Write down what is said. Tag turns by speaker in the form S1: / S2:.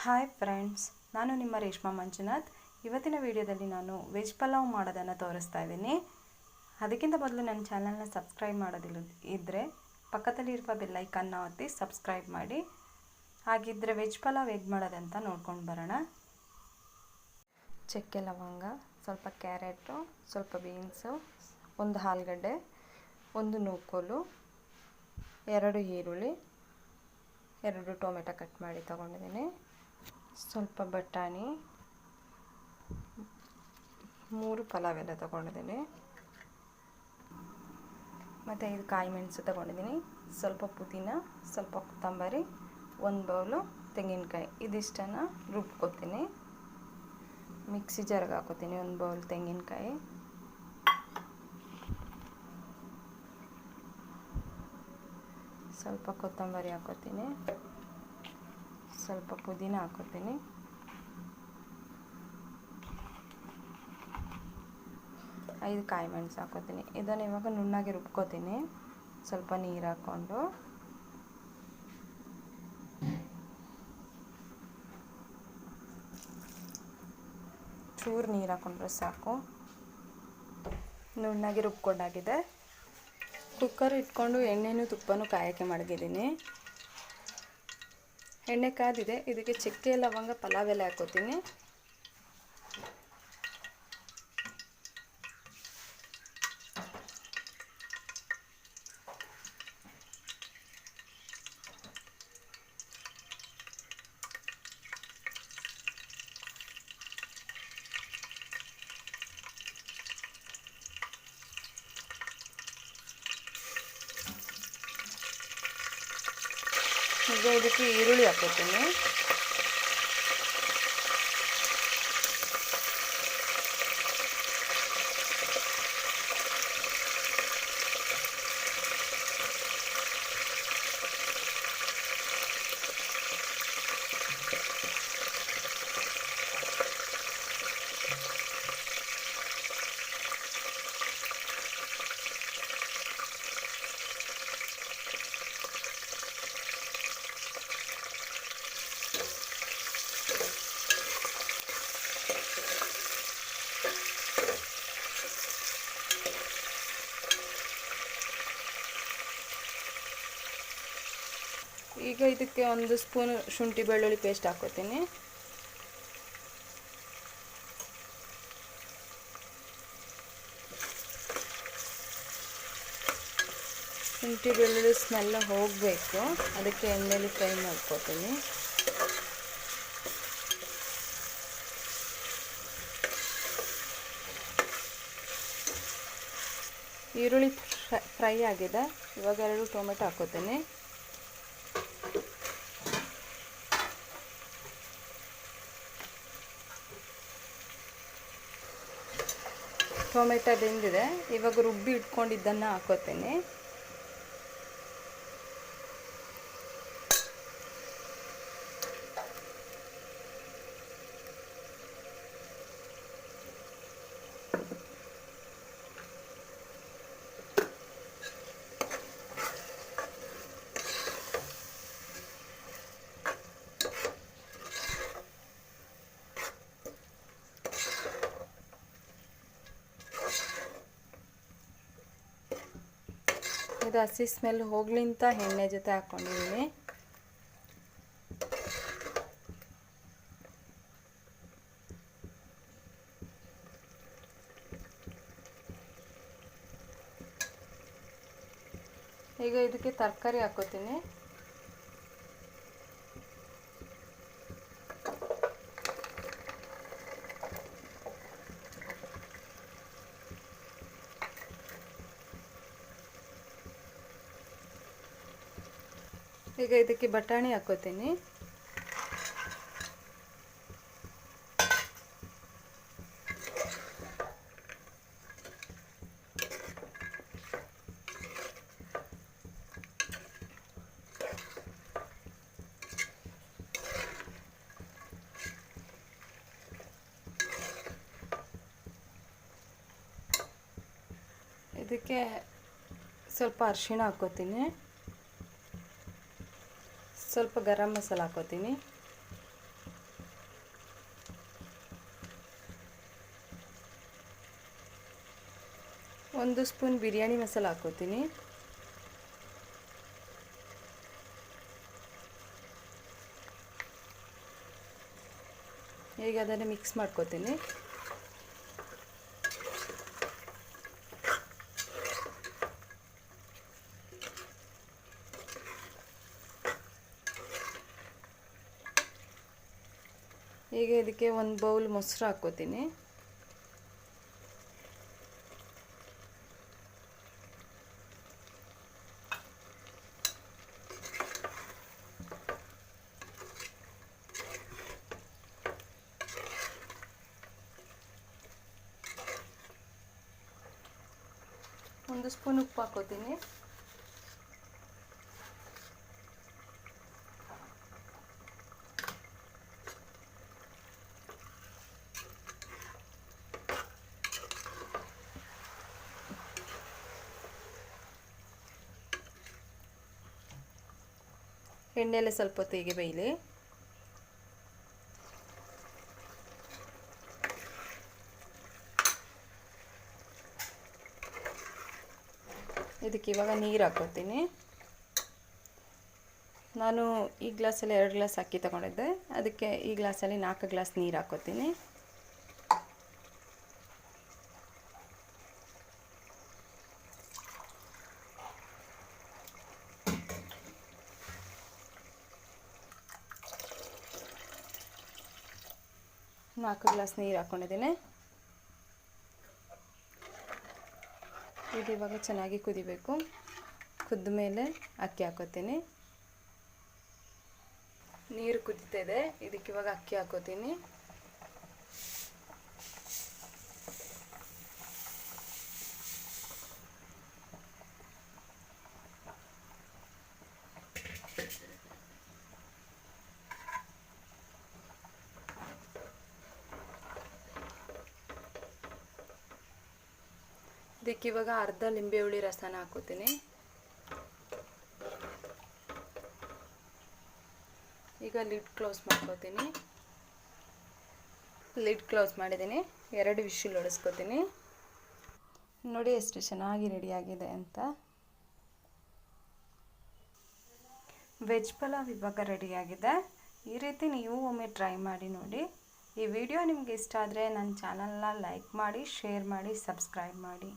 S1: Hi friends, ನಾನು ನಿಮ್ಮ ರೇಷ್ಮಾ ಮಂಜುನಾಥ್. ಇವತ್ತಿನ ವಿಡಿಯೋದಲ್ಲಿ ನಾನು ವೆಜ್ ಪಲಾವ್ ಮಾಡೋದನ್ನು ತೋರಿಸ್ತಾ ಇದ್ದೀನಿ. ಅದಕ್ಕಿಂತ ಮೊದಲು ನನ್ನ ಚಾನಲ್ನ ಸಬ್ಸ್ಕ್ರೈಬ್ ಮಾಡೋದಿಲ್ಲ ಇದ್ದರೆ ಪಕ್ಕದಲ್ಲಿರುವ ಬೆಲ್ಲೈಕನ್ನ ಒತ್ತಿ ಸಬ್ಸ್ಕ್ರೈಬ್ ಮಾಡಿ. ಹಾಗಿದ್ದರೆ ವೆಜ್ ಪಲಾವ್ ಹೇಗೆ ಮಾಡೋದಂತ ನೋಡ್ಕೊಂಡು ಬರೋಣ. ಚಕ್ಕೆ ಲವಂಗ, ಸ್ವಲ್ಪ ಕ್ಯಾರೆಟು, ಸ್ವಲ್ಪ ಬೀನ್ಸು, ಒಂದು ಆಲೂಗಡ್ಡೆ, ಒಂದು ನೂಕೋಲು, 2 ಈರುಳ್ಳಿ, 2 ಟೊಮೆಟೊ ಕಟ್ ಮಾಡಿ ತೊಗೊಂಡಿದ್ದೀನಿ, ಸ್ವಲ್ಪ ಬಟಾಣಿ, 3 ಪಲಾವ್ ಎಲೆ ತೊಗೊಂಡಿದ್ದೀನಿ, ಮತ್ತು 5 ಕಾಯಿ ಮೆಣಸು ತೊಗೊಂಡಿದ್ದೀನಿ, ಸ್ವಲ್ಪ ಪುದೀನ, ಸ್ವಲ್ಪ ಕೊತ್ತಂಬರಿ, 1 ಬೌಲು ತೆಂಗಿನಕಾಯಿ. ಇದಿಷ್ಟನ್ನು ರುಬ್ಕೊತೀನಿ. ಮಿಕ್ಸಿ ಜಾರ್ಗೆ ಹಾಕೋತೀನಿ 1 ಬೌಲ್ ತೆಂಗಿನಕಾಯಿ, ಸ್ವಲ್ಪ ಕೊತ್ತಂಬರಿ ಹಾಕೋತೀನಿ, ಸ್ವಲ್ಪ ಪುದೀನ ಹಾಕೋತೀನಿ, ಐದು ಕಾಯಿ ಮೆಣಸು ಹಾಕೋತೀನಿ. ಇದನ್ನು ಇವಾಗ ನುಣ್ಣಗೆ ರುಬ್ಕೋತೀನಿ ಸ್ವಲ್ಪ ನೀರು ಹಾಕ್ಕೊಂಡು. ಚೂರು ನೀರು ಹಾಕೊಂಡ್ರೆ ಸಾಕು. ನುಣ್ಣಗೆ ರುಬ್ಕೊಂಡಾಗಿದೆ. ಕುಕ್ಕರ್ ಇಟ್ಕೊಂಡು ಎಣ್ಣೆನೂ ತುಪ್ಪನೂ ಕಾಯೋಕ್ಕೆ ಮಡಗಿದ್ದೀನಿ. ಎಣ್ಣೆ ಕಾದಿದೆ. ಇದಕ್ಕೆ ಚಕ್ಕೆ ಲವಂಗ ಪಲಾವ್ ಎಲೆ ಹಾಕೋತೀನಿ. ಈಗ ಇದಕ್ಕೆ ಈರುಳ್ಳಿ ಹಾಕೋತೀನಿ. ಈಗ ಇದಕ್ಕೆ 1 ಸ್ಪೂನ್ ಶುಂಠಿ ಬೆಳ್ಳುಳ್ಳಿ ಪೇಸ್ಟ್ ಹಾಕೋತೀನಿ. ಶುಂಠಿ ಬೆಳ್ಳುಳ್ಳಿ ಸ್ಮೆಲ್ಲ ಹೋಗಬೇಕು, ಅದಕ್ಕೆ ಎಣ್ಣೆಲಿ ಫ್ರೈ ಮಾಡ್ಕೋತೀನಿ. ಈರುಳ್ಳಿ ಫ್ರೈ ಆಗಿದೆ. ಇವಾಗ 2 ಟೊಮೆಟೊ ಹಾಕೋತೀನಿ. ಟೊಮೆಟೊ ಬೆಂದಿದೆ. ಇವಾಗ ರುಬ್ಬಿ ಇಟ್ಕೊಂಡಿದ್ದನ್ನು ಹಾಕೋತೀನಿ. ಇದು ಹಸಿ ಸ್ಮೆಲ್ ಹೋಗ್ಲಿ ಅಂತ ಎಣ್ಣೆ ಜೊತೆ ಹಾಕ್ಕೊಂಡಿದ್ದೀನಿ. ಈಗ ಇದಕ್ಕೆ ತರಕಾರಿ ಹಾಕೋತೀನಿ. ಈಗ ಇದಕ್ಕೆ ಬಟಾಣಿ ಹಾಕೋತೀನಿ. ಇದಕ್ಕೆ ಸ್ವಲ್ಪ ಅರಿಶಿಣ ಹಾಕೋತೀನಿ, ಸ್ವಲ್ಪ ಗರಂ ಮಸಾಲ ಹಾಕೋತೀನಿ, 1 ಸ್ಪೂನ್ ಬಿರಿಯಾನಿ ಮಸಾಲ ಹಾಕ್ಕೋತೀನಿ. ಈಗ ಅದನ್ನು ಮಿಕ್ಸ್ ಮಾಡ್ಕೋತೀನಿ. ಈಗ ಇದಕ್ಕೆ 1 ಬೌಲ್ ಮೊಸರು ಹಾಕ್ಕೋತೀನಿ. ಒಂದು ಸ್ಪೂನ್ ಉಪ್ಪು ಹಾಕ್ಕೋತೀನಿ. ಎಣ್ಣೆಲೆ ಸ್ವಲ್ಪ ಹೊತ್ತು ಹೀಗೆ ಬೇಯಲಿ. ಇದಕ್ಕೆ ಇವಾಗ ನೀರು ಹಾಕ್ಕೋತೀನಿ. ನಾನು ಈ ಗ್ಲಾಸಲ್ಲಿ 2 ಗ್ಲಾಸ್ ಅಕ್ಕಿ ತಗೊಂಡಿದ್ದೆ, ಅದಕ್ಕೆ ಈ ಗ್ಲಾಸಲ್ಲಿ 4 ಗ್ಲಾಸ್ ನೀರು ಹಾಕ್ಕೋತೀನಿ. ನಾಲ್ಕು ಗ್ಲಾಸ್ ನೀರು ಹಾಕ್ಕೊಂಡಿದ್ದೀನಿ. ಇದು ಇವಾಗ ಚೆನ್ನಾಗಿ ಕುದಿಬೇಕು. ಕುದ್ದ ಮೇಲೆ ಅಕ್ಕಿ ಹಾಕೋತೀನಿ. ನೀರು ಕುದೀತಾ ಇದೆ, ಇದಕ್ಕೆ ಇವಾಗ ಅಕ್ಕಿ ಹಾಕೋತೀನಿ. ಇದಕ್ಕೆ ಇವಾಗ ಅರ್ಧ ಲಿಂಬೆ ಹುಳಿ ರಸನ ಹಾಕೋತೀನಿ. ಈಗ ಲಿಡ್ ಕ್ಲೋಸ್ ಮಾಡ್ಕೋತೀನಿ. ಲಿಡ್ ಕ್ಲೋಸ್ ಮಾಡಿದ್ದೀನಿ. 2 ವಿಶಿಲ್ ಹೊಡೆಸ್ಕೋತೀನಿ. ನೋಡಿ ಎಷ್ಟು ಚೆನ್ನಾಗಿ ರೆಡಿಯಾಗಿದೆ ಅಂತ. ವೆಜ್ ಪಲಾವ್ ಇವಾಗ ರೆಡಿಯಾಗಿದೆ. ಈ ರೀತಿ ನೀವು ಒಮ್ಮೆ ಟ್ರೈ ಮಾಡಿ ನೋಡಿ. ಈ ವಿಡಿಯೋ ನಿಮಗೆ ಇಷ್ಟ ಆದರೆ ನನ್ನ ಚಾನಲ್ನ ಲೈಕ್ ಮಾಡಿ, ಶೇರ್ ಮಾಡಿ, ಸಬ್ಸ್ಕ್ರೈಬ್ ಮಾಡಿ.